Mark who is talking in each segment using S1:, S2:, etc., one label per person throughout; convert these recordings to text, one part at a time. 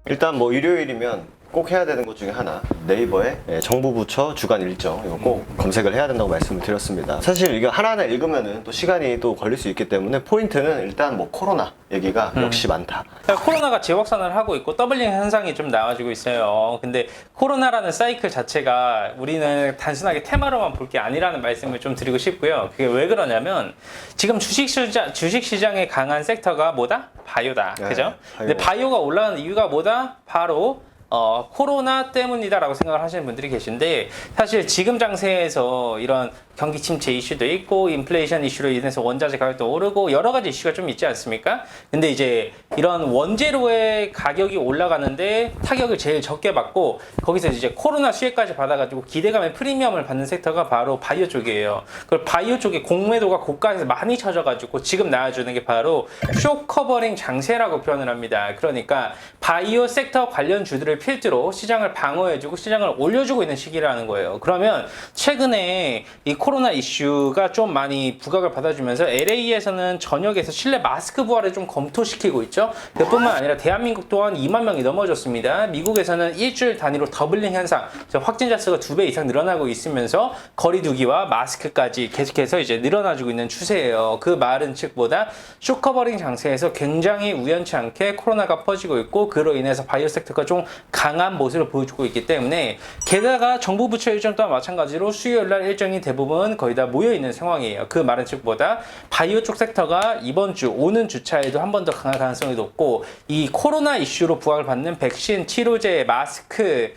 S1: 일단 뭐 일요일이면 꼭 해야 되는 것 중에 하나, 네이버에 정부 부처 주간 일정 이거 꼭 검색을 해야 된다고 말씀을 드렸습니다. 사실 이거 하나하나 읽으면은 또 시간이 또 걸릴 수 있기 때문에 포인트는 일단 뭐 코로나 얘기가 역시 많다.
S2: 코로나가 재확산을 하고 있고 더블링 현상이 좀 나와지고 있어요. 근데 코로나라는 사이클 자체가 우리는 단순하게 테마로만 볼 게 아니라는 말씀을 좀 드리고 싶고요. 그게 왜 그러냐면 지금 주식시장에 강한 섹터가 뭐다? 바이오다.
S1: 네,
S2: 그죠?
S1: 바이오.
S2: 근데 바이오가 올라가는 이유가 뭐다? 바로 코로나 때문이다라고 생각을 하시는 분들이 계신데, 사실 지금 장세에서 이런 경기 침체 이슈도 있고 인플레이션 이슈로 인해서 원자재 가격도 오르고 여러 가지 이슈가 좀 있지 않습니까? 근데 이제 이런 원재료의 가격이 올라가는데 타격을 제일 적게 받고 거기서 이제 코로나 수혜까지 받아가지고 기대감의 프리미엄을 받는 섹터가 바로 바이오 쪽이에요. 그리고 바이오 쪽에 공매도가 고가에서 많이 쳐져가지고 지금 나와주는 게 바로 쇼 커버링 장세라고 표현을 합니다. 그러니까 바이오 섹터 관련 주들을 필두로 시장을 방어해주고 시장을 올려주고 있는 시기라는 거예요. 그러면 최근에 이 코로나 이슈가 좀 많이 부각을 받아주면서 LA에서는 전역에서 실내 마스크 부활을 좀 검토시키고 있죠. 그뿐만 아니라 대한민국 또한 2만 명이 넘어졌습니다. 미국에서는 일주일 단위로 더블링 현상, 확진자 수가 2배 이상 늘어나고 있으면서 거리두기와 마스크까지 계속해서 이제 늘어나주고 있는 추세예요. 그 말은 즉보다 쇼커버링 장세에서 굉장히 우연치 않게 코로나가 퍼지고 있고 그로 인해서 바이오 섹터가 좀 강한 모습을 보여주고 있기 때문에, 게다가 정부 부처 일정 또한 마찬가지로 수요일날 일정이 대부분 거의 다 모여있는 상황이에요. 그 말은 즉보다 바이오 쪽 섹터가 이번 주 오는 주차에도 한 번 더 강할 가능성이 높고, 이 코로나 이슈로 부각을 받는 백신, 치료제, 마스크,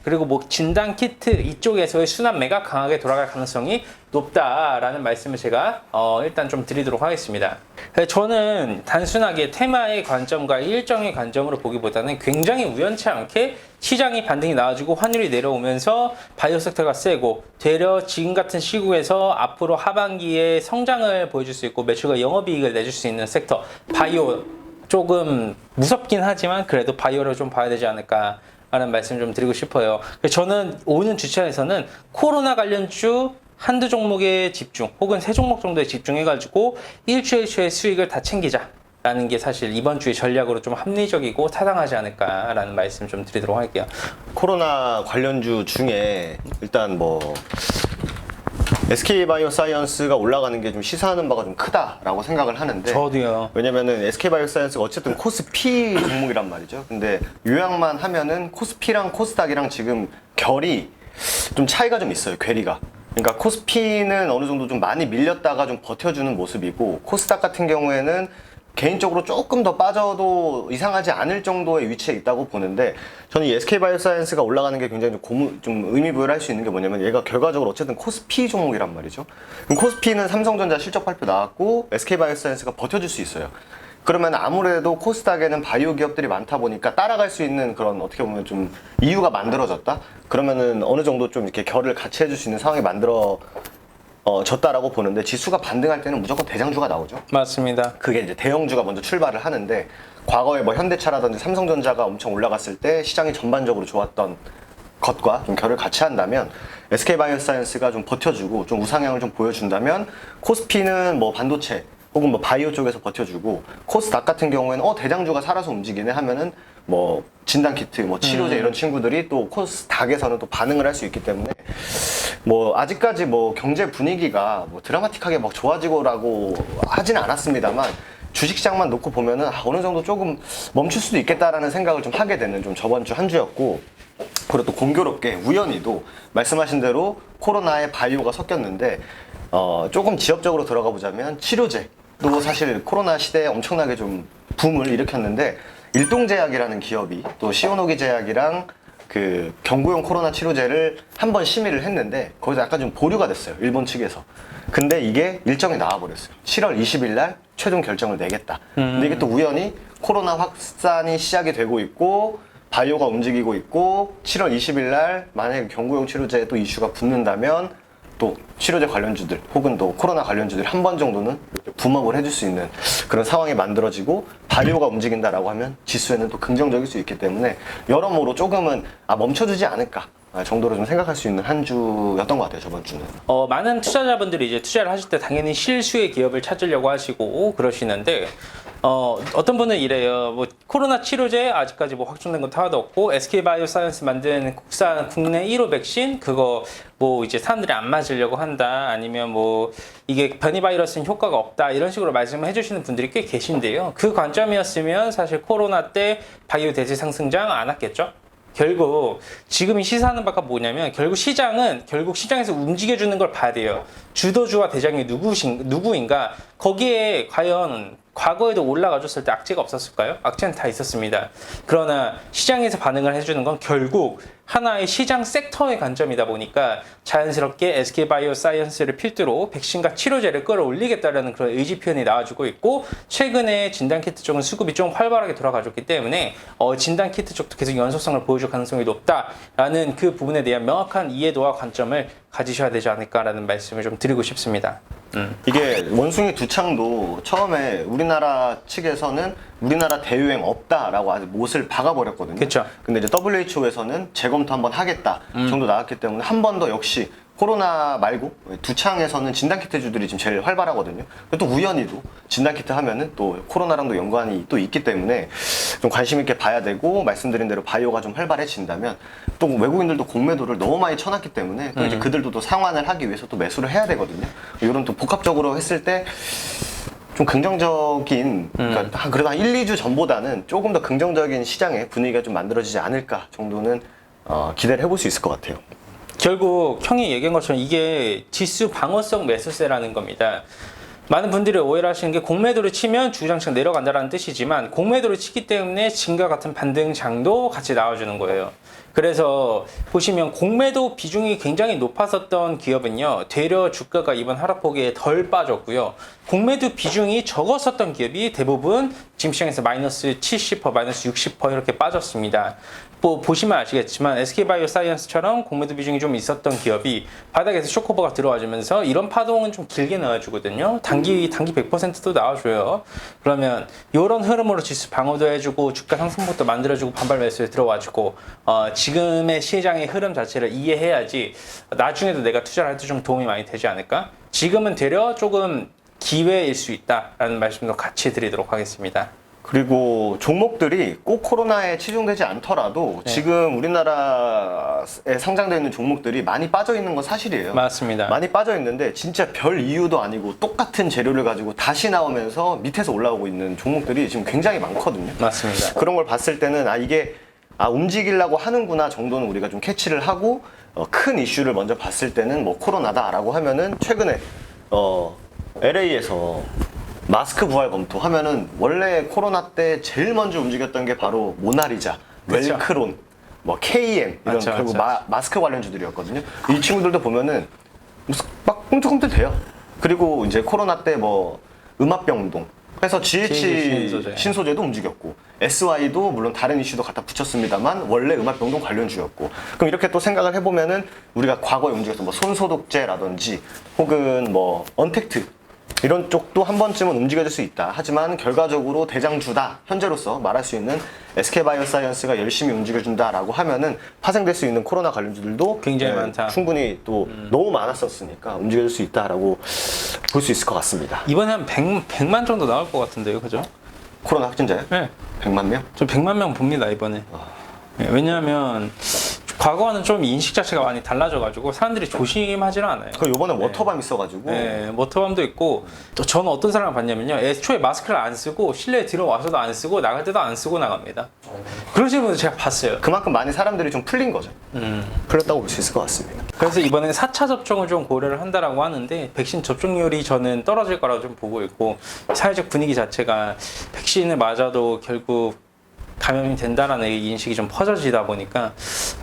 S2: 그리고 뭐 진단 키트 이쪽에서의 순환매가 강하게 돌아갈 가능성이 높다라는 말씀을 제가 일단 좀 드리도록 하겠습니다. 저는 단순하게 테마의 관점과 일정의 관점으로 보기보다는 굉장히 우연치 않게 시장이 반등이 나와주고 환율이 내려오면서 바이오 섹터가 세고, 되려 지금 같은 시국에서 앞으로 하반기에 성장을 보여줄 수 있고 매출과 영업이익을 내줄 수 있는 섹터 바이오, 조금 무섭긴 하지만 그래도 바이오를 좀 봐야 되지 않을까 라는 말씀 좀 드리고 싶어요. 저는 오는 주차에서는 코로나 관련주 한두 종목에 집중, 혹은 세 종목 정도에 집중해가지고 일주일치의 수익을 다 챙기자라는 게 사실 이번 주의 전략으로 좀 합리적이고 타당하지 않을까라는 말씀 좀 드리도록 할게요.
S1: 코로나 관련주 중에 일단 뭐 SK바이오사이언스가 올라가는 게 좀 시사하는 바가 좀 크다라고 생각을 하는데,
S2: 저도요.
S1: 왜냐면은 SK바이오사이언스가 어쨌든 코스피 종목이란 말이죠. 근데 요약만 하면은 코스피랑 코스닥이랑 지금 결이 좀 차이가 좀 있어요. 괴리가. 그러니까 코스피는 어느 정도 좀 많이 밀렸다가 좀 버텨주는 모습이고, 코스닥 같은 경우에는 개인적으로 조금 더 빠져도 이상하지 않을 정도의 위치에 있다고 보는데, 저는 이 SK바이오사이언스가 올라가는 게 굉장히 좀 의미부여를 할 수 있는 게 뭐냐면, 얘가 결과적으로 어쨌든 코스피 종목이란 말이죠. 그럼 코스피는 삼성전자 실적 발표 나왔고 SK바이오사이언스가 버텨줄 수 있어요. 그러면 아무래도 코스닥에는 바이오 기업들이 많다 보니까 따라갈 수 있는 그런, 어떻게 보면 좀 이유가 만들어졌다? 그러면은 어느 정도 좀 이렇게 결을 같이 해줄 수 있는 상황이 졌다라고 보는데, 지수가 반등할 때는 무조건 대장주가 나오죠.
S2: 맞습니다.
S1: 그게 이제 대형주가 먼저 출발을 하는데, 과거에 뭐 현대차라든지 삼성전자가 엄청 올라갔을 때 시장이 전반적으로 좋았던 것과 좀 결을 같이 한다면, SK바이오사이언스가 좀 버텨주고 좀 우상향을 좀 보여준다면, 코스피는 뭐 반도체 혹은 뭐 바이오 쪽에서 버텨주고, 코스닥 같은 경우에는 대장주가 살아서 움직이네 하면은 뭐 진단키트, 뭐 치료제 이런 친구들이 또 코스닥에서는 또 반응을 할 수 있기 때문에, 뭐 아직까지 뭐 경제 분위기가 뭐 드라마틱하게 막 좋아지고라고 하지는 않았습니다만, 주식시장만 놓고 보면은 어느 정도 조금 멈출 수도 있겠다라는 생각을 좀 하게 되는 좀 저번 주 한 주였고, 그리고 또 공교롭게 우연히도 말씀하신 대로 코로나에 바이오가 섞였는데, 조금 지역적으로 들어가 보자면 치료제도 사실 코로나 시대에 엄청나게 좀 붐을 일으켰는데, 일동제약이라는 기업이 또 시오노기 제약이랑 그 경구용 코로나 치료제를 한번 심의를 했는데, 거기서 약간 좀 보류가 됐어요, 일본 측에서. 근데 이게 일정이 나와버렸어요. 7월 20일 날 최종 결정을 내겠다. 근데 이게 또 우연히 코로나 확산이 시작이 되고 있고 바이오가 움직이고 있고, 7월 20일 날 만약에 경구용 치료제에 또 이슈가 붙는다면 또 치료제 관련주들 혹은 또 코로나 관련주들 한 번 정도는 붐업을 해줄 수 있는 그런 상황이 만들어지고, 바이오가 움직인다라고 하면 지수에는 또 긍정적일 수 있기 때문에, 여러모로 조금은 멈춰주지 않을까 정도로 좀 생각할 수 있는 한 주였던 것 같아요, 저번 주는.
S2: 많은 투자자분들이 이제 투자를 하실 때 당연히 실수의 기업을 찾으려고 하시고 그러시는데 어떤 분은 이래요. 뭐 코로나 치료제 아직까지 뭐 확정된 것도 하나도 없고 SK바이오사이언스 만든 국산 국내 1호 백신 그거 뭐 이제 사람들이 안 맞으려고 한다 아니면 뭐 이게 변이 바이러스는 효과가 없다 이런 식으로 말씀을 해주시는 분들이 꽤 계신데요. 그 관점이었으면 사실 코로나 때 바이오 대세 상승장 안 왔겠죠. 결국 지금 시사하는 바가 뭐냐면 결국 시장에서 움직여주는 걸 봐야 돼요. 주도주와 대장이 누구인가? 거기에 과연 과거에도 올라가줬을 때 악재가 없었을까요? 악재는 다 있었습니다. 그러나 시장에서 반응을 해주는 건 결국 하나의 시장 섹터의 관점이다 보니까 자연스럽게 SK바이오사이언스를 필두로 백신과 치료제를 끌어올리겠다라는 그런 의지 표현이 나와주고 있고 최근에 진단키트 쪽은 수급이 좀 활발하게 돌아가줬기 때문에 진단키트 쪽도 계속 연속성을 보여줄 가능성이 높다라는 그 부분에 대한 명확한 이해도와 관점을 가지셔야 되지 않을까라는 말씀을 좀 드리고 싶습니다.
S1: 이게 원숭이 두창도 처음에 우리나라 측에서는 우리나라 대유행 없다라고 아주 못을 박아버렸거든요.
S2: 그쵸.
S1: 근데 이제 WHO에서는 재검토 한번 하겠다 정도 나왔기 때문에 한 번 더 역시 코로나 말고 두창에서는 진단키트주들이 지금 제일 활발하거든요. 또 우연히도 진단키트 하면은 또 코로나랑도 연관이 또 있기 때문에 좀 관심 있게 봐야 되고 말씀드린 대로 바이오가 좀 활발해진다면 또 외국인들도 공매도를 너무 많이 쳐놨기 때문에 또 이제 그들도 또 상환을 하기 위해서 또 매수를 해야 되거든요. 이런 또 복합적으로 했을 때 좀 긍정적인, 그러니까 그래도 한 1, 2주 전보다는 조금 더 긍정적인 시장의 분위기가 좀 만들어지지 않을까 정도는 기대를 해볼 수 있을 것 같아요.
S2: 결국 형이 얘기한 것처럼 이게 지수 방어성 매수세라는 겁니다. 많은 분들이 오해를 하시는 게 공매도를 치면 주구장창 내려간다는 뜻이지만 공매도를 치기 때문에 지금과 같은 반등장도 같이 나와주는 거예요. 그래서 보시면 공매도 비중이 굉장히 높았었던 기업은요 되려 주가가 이번 하락폭에 덜 빠졌고요. 공매도 비중이 적었었던 기업이 대부분 지금 시장에서 마이너스 70%, 마이너스 60% 이렇게 빠졌습니다. 뭐 보시면 아시겠지만 SK바이오사이언스처럼 공매도 비중이 좀 있었던 기업이 바닥에서 쇼크오버가 들어와주면서 이런 파동은 좀 길게 나와주거든요. 단기 100%도 나와줘요. 그러면 이런 흐름으로 지수 방어도 해주고 주가 상승폭도 만들어주고 반발 매수에 들어와주고 지금의 시장의 흐름 자체를 이해해야지 나중에도 내가 투자를 할 때 좀 도움이 많이 되지 않을까? 지금은 되려 조금 기회일 수 있다라는 말씀도 같이 드리도록 하겠습니다.
S1: 그리고 종목들이 꼭 코로나에 치중되지 않더라도 지금 우리나라에 상장되어 있는 종목들이 많이 빠져 있는 건 사실이에요.
S2: 맞습니다.
S1: 많이 빠져 있는데 진짜 별 이유도 아니고 똑같은 재료를 가지고 다시 나오면서 밑에서 올라오고 있는 종목들이 지금 굉장히 많거든요.
S2: 맞습니다.
S1: 그런 걸 봤을 때는 이게 움직이려고 하는구나 정도는 우리가 좀 캐치를 하고 큰 이슈를 먼저 봤을 때는 뭐 코로나다라고 하면은 최근에 LA에서 마스크 부활 검토 하면은 원래 코로나 때 제일 먼저 움직였던 게 바로 모나리자,
S2: 그쵸.
S1: 웰크론, 뭐 KM 이런
S2: 맞죠,
S1: 결국
S2: 맞죠.
S1: 마스크 관련주들이었거든요. 이 친구들도 보면은 무슨 막 꿈틀꿈틀 돼요. 그리고 이제 코로나 때 뭐 음압병동 해서 GH 신소재도 움직였고 SY도 물론 다른 이슈도 갖다 붙였습니다만 원래 음압병동 관련주였고 그럼 이렇게 또 생각을 해보면은 우리가 과거에 움직였던 뭐 손소독제라든지 혹은 뭐 언택트 이런 쪽도 한 번쯤은 움직여질 수 있다. 하지만 결과적으로 대장주다. 현재로서 말할 수 있는 SK바이오사이언스가 열심히 움직여준다라고 하면은 파생될 수 있는 코로나 관련주들도
S2: 굉장히 많다.
S1: 충분히 또 너무 많았었으니까 움직여질 수 있다라고 볼 수 있을 것 같습니다.
S2: 이번에 한 100만 정도 나올 것 같은데요, 그죠?
S1: 코로나 확진자요?
S2: 네.
S1: 100만 명?
S2: 저 100만 명 봅니다, 이번에. 네, 왜냐하면 과거와는 좀 인식 자체가 많이 달라져가지고 사람들이 조심하지는 않아요.
S1: 그 요번에 워터밤 있어가지고
S2: 네, 워터밤도 있고 또 저는 어떤 사람을 봤냐면요. 애초에 마스크를 안 쓰고 실내에 들어와서도 안 쓰고 나갈 때도 안 쓰고 나갑니다. 그러시는 분들 제가 봤어요.
S1: 그만큼 많이 사람들이 좀 풀린 거죠. 풀렸다고 볼 수 있을 것 같습니다.
S2: 그래서 이번에 4차 접종을 좀 고려를 한다라고 하는데 백신 접종률이 저는 떨어질 거라고 좀 보고 있고 사회적 분위기 자체가 백신을 맞아도 결국 감염이 된다라는 인식이 좀 퍼져지다 보니까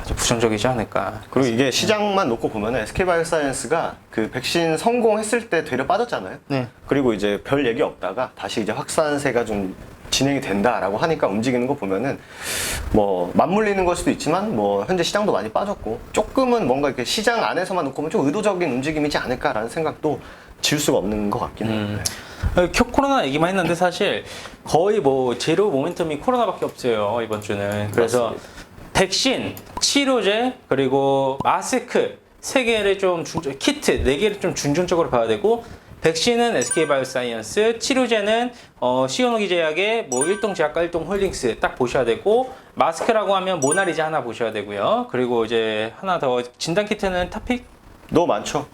S2: 아주 부정적이지 않을까.
S1: 그리고 이게 시장만 놓고 보면은 SK바이오사이언스가 그 백신 성공했을 때 되려 빠졌잖아요.
S2: 네.
S1: 그리고 이제 별 얘기 없다가 다시 이제 확산세가 좀 진행이 된다라고 하니까 움직이는 거 보면은 뭐 맞물리는 걸 수도 있지만 뭐 현재 시장도 많이 빠졌고 조금은 뭔가 이렇게 시장 안에서만 놓고 보면 좀 의도적인 움직임이지 않을까라는 생각도 지울 수가 없는 것 같긴 해요.
S2: 코로나 얘기만 했는데 사실 거의 뭐 제로 모멘텀이 코로나밖에 없어요 이번 주는. 그래서
S1: 맞습니다.
S2: 백신, 치료제, 그리고 마스크 3개를 좀 키트 4개를 좀 중점적으로 봐야 되고, 백신은 SK바이오사이언스, 치료제는 시오노기 제약의 뭐 일동제약과 일동홀딩스 딱 보셔야 되고, 마스크라고 하면 모나리자 하나 보셔야 되고요. 그리고 이제 하나 더 진단 키트는 타픽.
S1: 너무 많죠.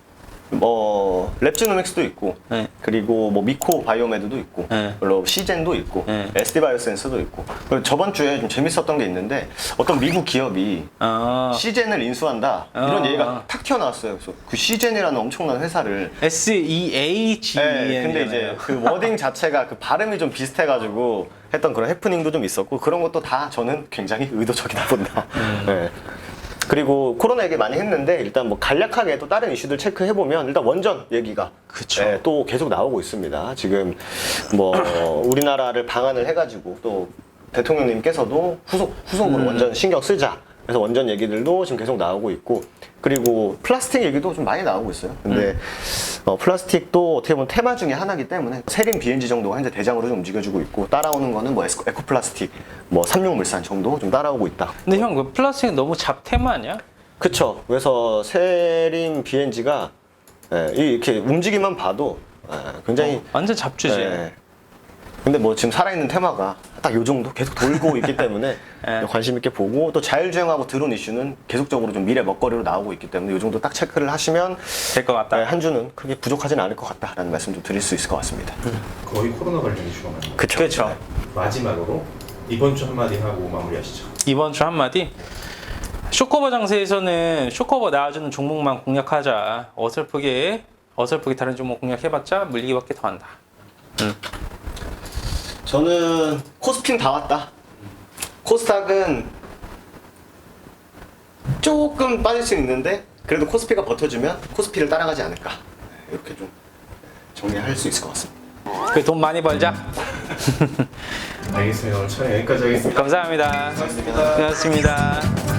S1: 뭐 랩지노믹스도 있고,
S2: 네.
S1: 그리고 뭐 미코 바이오메드도 있고,
S2: 네.
S1: 물론 시젠도 있고,
S2: 네.
S1: SD 바이오센스도 있고. 그리고 저번 주에 좀 재밌었던 게 있는데 어떤 미국 기업이 시젠을 인수한다 이런 얘기가 탁 튀어나왔어요. 그래서 그 시젠이라는 엄청난 회사를
S2: SEAG.
S1: 네, 근데 이제 그 워딩 자체가 그 발음이 좀 비슷해가지고 했던 그런 해프닝도 좀 있었고, 그런 것도 다 저는 굉장히 의도적이다 본다. 네. 그리고 코로나 얘기 많이 했는데 일단 뭐 간략하게 또 다른 이슈들 체크해보면 일단 원전 얘기가
S2: 그쵸.
S1: 또 계속 나오고 있습니다. 지금 뭐 우리나라를 방한을 해가지고 또 대통령님께서도 후속으로 원전 신경 쓰자. 그래서 원전 얘기들도 지금 계속 나오고 있고, 그리고 플라스틱 얘기도 좀 많이 나오고 있어요. 근데 플라스틱도 어떻게 보면 테마 중에 하나이기 때문에 세린 BNG 정도가 현재 대장으로 좀 움직여주고 있고, 따라오는 거는 뭐 에코플라스틱, 뭐 삼육물산 정도 좀 따라오고 있다.
S2: 근데 형, 그 플라스틱 너무 잡테마 아니야?
S1: 그쵸. 그래서 세린 BNG가 이렇게 움직임만 봐도 굉장히
S2: 완전 잡주지.
S1: 근데 뭐 지금 살아있는 테마가 딱 요 정도 계속 돌고 있기 때문에 관심 있게 보고, 또 자율주행하고 드론 이슈는 계속적으로 좀 미래 먹거리로 나오고 있기 때문에 요 정도 딱 체크를 하시면
S2: 될 것 같다.
S1: 한 주는 크게 부족하진 않을 것 같다라는 말씀 좀 드릴 수 있을 것 같습니다.
S3: 거의 코로나 관련 이슈가 많네요.
S1: 그쵸.
S2: 그렇죠.
S3: 마지막으로 이번 주 한마디 하고 마무리하시죠.
S2: 이번 주 한마디. 쇼커버 장세에서는 쇼커버 나와주는 종목만 공략하자. 어설프게 다른 종목 공략해봤자 물리기밖에 더 한다.
S1: 저는 코스피는 다 왔다. 코스닥은 조금 빠질 수 있는데 그래도 코스피가 버텨주면 코스피를 따라가지 않을까, 이렇게 좀 정리할 수 있을 것 같습니다.
S2: 그 돈 많이 벌자.
S3: 알겠습니다. 오늘 촬영 여기까지 하겠습니다.
S2: 감사합니다.
S3: 고맙습니다.
S2: 고맙습니다.